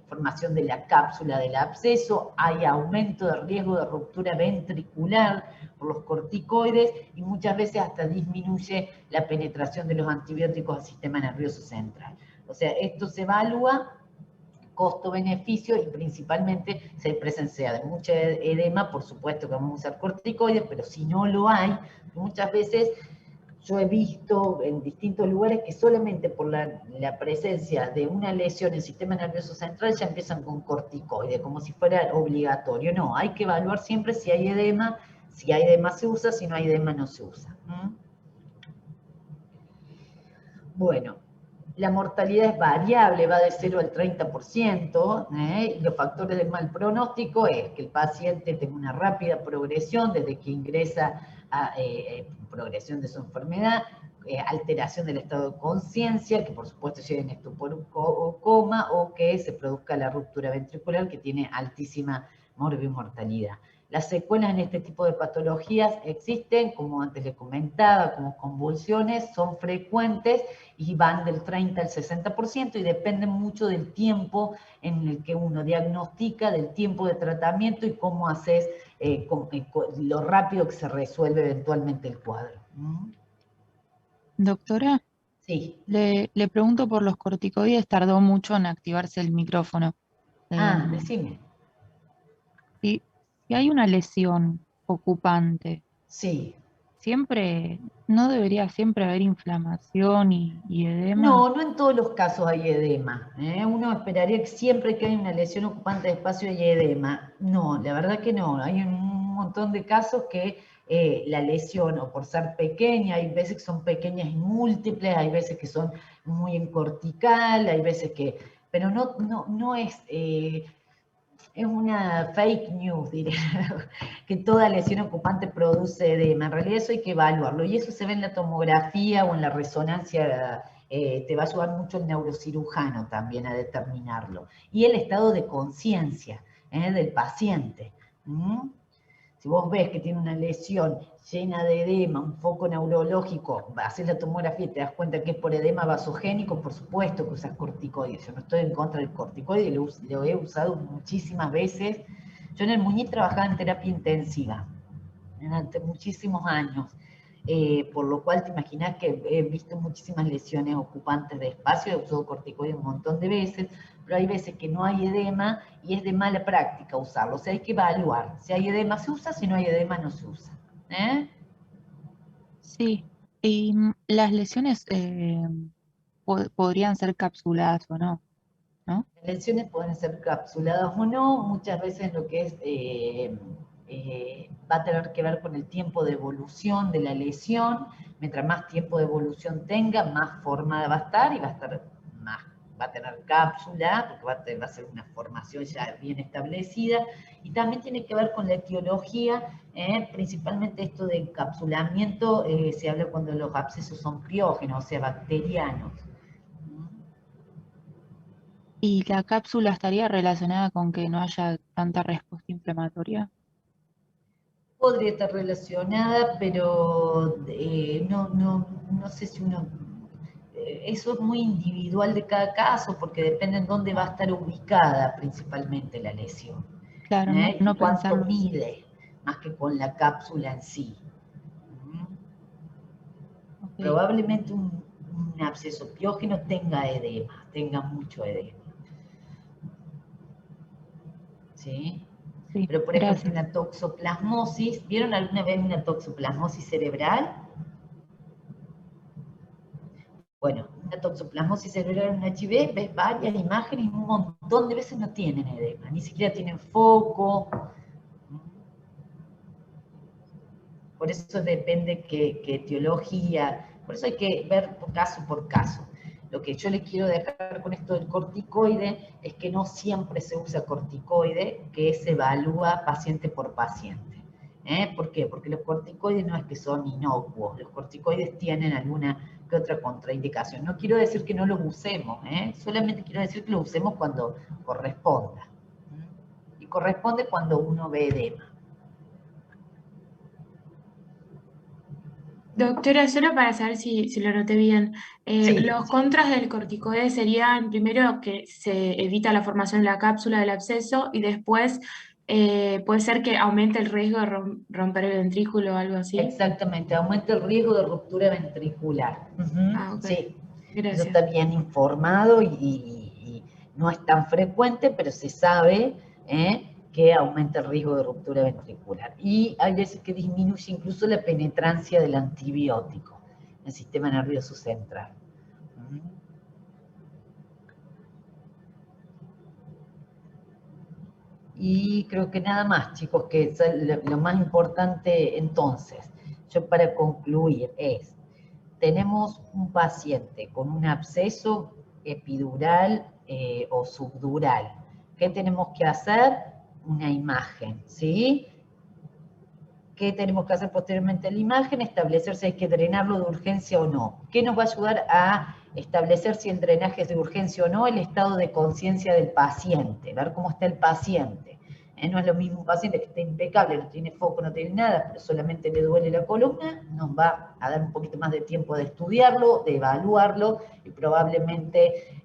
formación de la cápsula del absceso, hay aumento de riesgo de ruptura ventricular por los corticoides y muchas veces hasta disminuye la penetración de los antibióticos al sistema nervioso central. O sea, esto se evalúa costo-beneficio y principalmente si hay presencia de mucha edema, por supuesto que vamos a usar corticoides, pero si no lo hay, muchas veces yo he visto en distintos lugares que solamente por la presencia de una lesión en el sistema nervioso central ya empiezan con corticoides, como si fuera obligatorio. No, hay que evaluar siempre si hay edema se usa, si no hay edema no se usa. Bueno, la mortalidad es variable, va de 0 al 30%, y los factores de mal pronóstico es que el paciente tenga una rápida progresión desde que ingresa a progresión de su enfermedad, alteración del estado de conciencia, que por supuesto llegue en estupor o coma, o que se produzca la ruptura ventricular, que tiene altísima morbimortalidad. Las secuelas en este tipo de patologías existen, como antes les comentaba, como convulsiones, son frecuentes y van del 30 al 60% y dependen mucho del tiempo en el que uno diagnostica, del tiempo de tratamiento y cómo haces, lo rápido que se resuelve eventualmente el cuadro. Doctora, Sí. le pregunto por los corticoides, tardó mucho en activarse el micrófono. Decime. Si hay una lesión ocupante, Sí. ¿no debería siempre haber inflamación y edema? No, no en todos los casos hay edema. Uno esperaría que siempre que hay una lesión ocupante de espacio hay edema. No, la verdad que no. Hay un montón de casos que la lesión, o por ser pequeña, hay veces que son pequeñas y múltiples, hay veces que son muy en cortical, hay veces que... Pero no es... es una fake news, diría, que toda lesión ocupante produce edema. En realidad eso hay que evaluarlo, y eso se ve en la tomografía o en la resonancia, te va a ayudar mucho el neurocirujano también a determinarlo. Y el estado de conciencia del paciente. Si vos ves que tiene una lesión llena de edema, un foco neurológico, haces la tomografía y te das cuenta que es por edema vasogénico, por supuesto que usas corticoides. Yo no estoy en contra del corticoide, lo he usado muchísimas veces. Yo en el Muñiz trabajaba en terapia intensiva durante muchísimos años, por lo cual te imaginas que he visto muchísimas lesiones ocupantes de espacio, he usado corticoides un montón de veces, pero hay veces que no hay edema y es de mala práctica usarlo. O sea, hay que evaluar. Si hay edema se usa, si no hay edema no se usa. Sí, y las lesiones podrían ser capsuladas o no, ¿no? Las lesiones pueden ser capsuladas o no, muchas veces lo que es va a tener que ver con el tiempo de evolución de la lesión. Mientras más tiempo de evolución tenga, más formada va a estar y va a tener cápsula, porque va a ser una formación ya bien establecida, y también tiene que ver con la etiología, principalmente esto de encapsulamiento, se habla cuando los abscesos son piógenos, o sea, bacterianos. ¿Y la cápsula estaría relacionada con que no haya tanta respuesta inflamatoria? Podría estar relacionada, pero no sé si uno... eso es muy individual de cada caso, porque depende en dónde va a estar ubicada principalmente la lesión. Claro, Y no cuánto pensarlo así. mide, más que con la cápsula en sí. Okay. Probablemente un absceso piógeno tenga edema, tenga mucho edema. ¿Sí? Sí, pero por ejemplo una toxoplasmosis, ¿vieron alguna vez una toxoplasmosis cerebral? Bueno, una toxoplasmosis cerebral en HIV, ves varias imágenes y un montón de veces no tienen edema, ni siquiera tienen foco. Por eso depende qué etiología, por eso hay que ver caso por caso. Lo que yo les quiero dejar con esto del corticoide es que no siempre se usa corticoide, que se evalúa paciente por paciente. ¿Por qué? Porque los corticoides no es que son inocuos, los corticoides tienen alguna ¿Qué otra contraindicación? No quiero decir que no los usemos, solamente quiero decir que los usemos cuando corresponda. Y corresponde cuando uno ve edema. Doctora, solo para saber si lo noté bien, Sí, los contras del corticoide serían primero que se evita la formación de la cápsula del absceso y después puede ser que aumente el riesgo de romper el ventrículo o algo así. exactamente, aumenta el riesgo de ruptura ventricular. Ah, ok. Sí, eso Gracias. está bien informado y no es tan frecuente, pero se sabe que aumenta el riesgo de ruptura ventricular. Y hay veces que disminuye incluso la penetrancia del antibiótico en el sistema nervioso central. Y creo que nada más, chicos, que es lo más importante entonces, yo para concluir es, tenemos un paciente con un absceso epidural o subdural. ¿Qué tenemos que hacer? Una imagen, ¿sí? ¿Qué tenemos que hacer posteriormente en la imagen? Establecer si hay que drenarlo de urgencia o no. ¿Qué nos va a ayudar a establecer si el drenaje es de urgencia o no? El estado de conciencia del paciente, ver cómo está el paciente. No es lo mismo un paciente que está impecable, no tiene foco, no tiene nada, pero solamente le duele la columna, nos va a dar un poquito más de tiempo de estudiarlo, de evaluarlo, y probablemente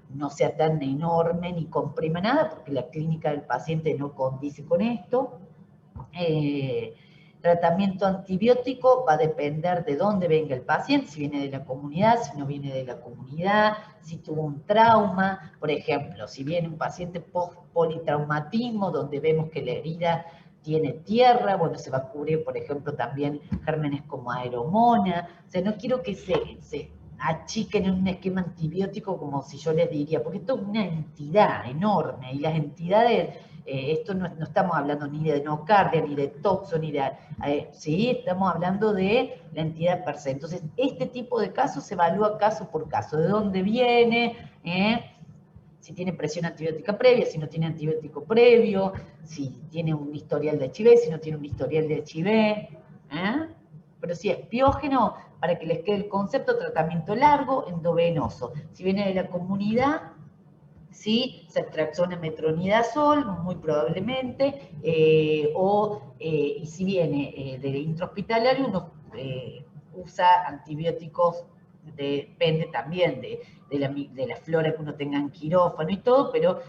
no sea tan enorme ni comprima nada, porque la clínica del paciente no condice con esto. Tratamiento antibiótico va a depender de dónde venga el paciente, si viene de la comunidad, si no viene de la comunidad, si tuvo un trauma, por ejemplo, si viene un paciente post-politraumatismo, donde vemos que la herida tiene tierra, bueno, se va a cubrir, por ejemplo, también gérmenes como aeromona. O sea, no quiero que se achiquen en un esquema antibiótico como si yo les diría, porque esto es una entidad enorme, y las entidades... esto no estamos hablando ni de nocardia, ni de toxo, ni de... sí, estamos hablando de la entidad per se. Entonces, este tipo de casos se evalúa caso por caso. ¿De dónde viene? Si tiene presión antibiótica previa, si no tiene antibiótico previo, si tiene un historial de HIV, si no tiene un historial de HIV. Pero si es piógeno, para que les quede el concepto, tratamiento largo, endovenoso. Si viene de la comunidad, ¿sí? Ceftriaxona metronidazol, muy probablemente, y si viene de intrahospitalario, uno usa antibióticos, depende también de la flora que uno tenga en quirófano y todo, pero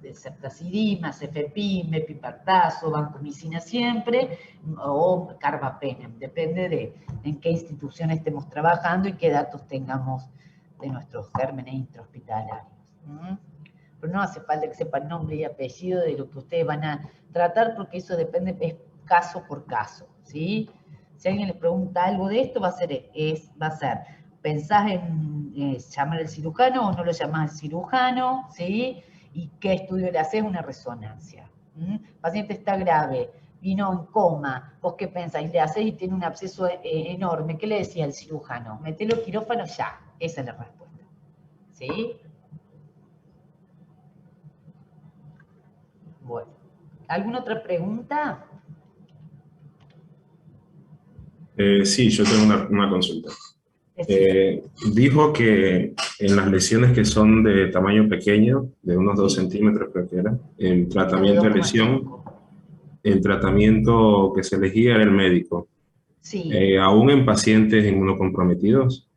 ceftazidima, cefepime, mepipartazo, vancomicina siempre, o carbapenem, depende de en qué institución estemos trabajando y qué datos tengamos de nuestros gérmenes intrahospitalarios. Pero no hace falta que sepan nombre y apellido de lo que ustedes van a tratar, porque eso depende, es caso por caso, ¿sí? Si alguien les pregunta algo de esto, va a ser, ¿pensás en llamar al cirujano o no lo llamás al cirujano? ¿Sí? ¿Y qué estudio le haces? Una resonancia. El paciente está grave, vino en coma, ¿vos qué pensás? Y le haces y tiene un absceso enorme. ¿Qué le decía al cirujano? Metelo quirófano ya. Esa es la respuesta. ¿Sí? Bueno. ¿Alguna otra pregunta? Sí, yo tengo una consulta. Dijo que en las lesiones que son de tamaño pequeño, de unos 2 centímetros creo que era, el tratamiento de lesión, el tratamiento que se elegía era el médico. Sí. ¿Aún en pacientes inmunocomprometidos?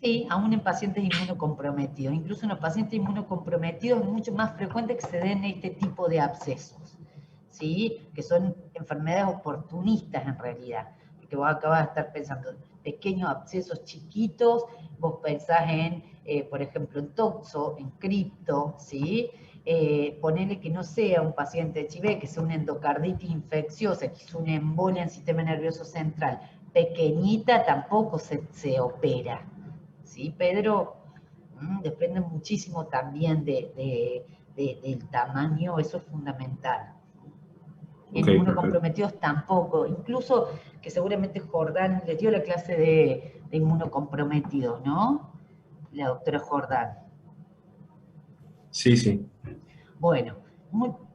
Sí, aún en pacientes inmunocomprometidos. Incluso en los pacientes inmunocomprometidos es mucho más frecuente que se den este tipo de abscesos, ¿sí? Que son enfermedades oportunistas en realidad. Que vos acabas de estar pensando, pequeños abscesos chiquitos, vos pensás en, por ejemplo, en toxo, en cripto, ¿sí? Ponele que no sea un paciente de HIV, que sea una endocarditis infecciosa, que es una embolia en el sistema nervioso central, pequeñita, tampoco se opera. ¿Sí, Pedro? Depende muchísimo también del tamaño, eso es fundamental. En inmunocomprometidos tampoco, incluso que seguramente Jordán les dio la clase de inmunocomprometidos, ¿no? La doctora Jordán. Sí, sí. Bueno,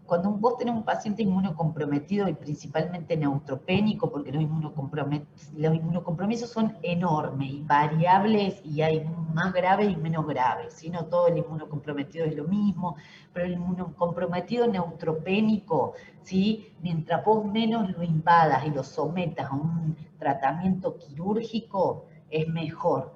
cuando vos tenés un paciente inmunocomprometido y principalmente neutropénico, porque los inmunocompromisos son enormes y variables, y hay más graves y menos graves, ¿sí? No todo el inmunocomprometido es lo mismo, pero el inmunocomprometido neutropénico, ¿sí? Mientras vos menos lo invadas y lo sometas a un tratamiento quirúrgico, es mejor.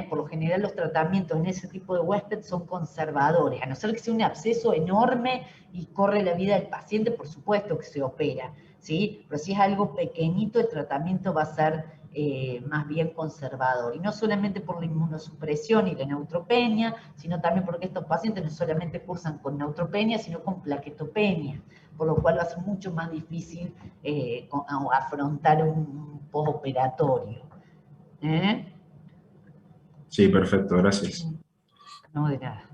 Por lo general los tratamientos en ese tipo de huésped son conservadores, a no ser que sea un absceso enorme y corre la vida del paciente, por supuesto que se opera, ¿sí? Pero si es algo pequeñito, el tratamiento va a ser más bien conservador, y no solamente por la inmunosupresión y la neutropenia, sino también porque estos pacientes no solamente cursan con neutropenia, sino con plaquetopenia, por lo cual va a ser mucho más difícil afrontar un postoperatorio. Sí, perfecto, gracias. No, de nada.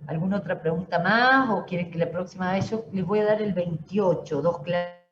¿Alguna otra pregunta más? ¿O quieren que la próxima vez yo les voy a dar el 28, 2 clases?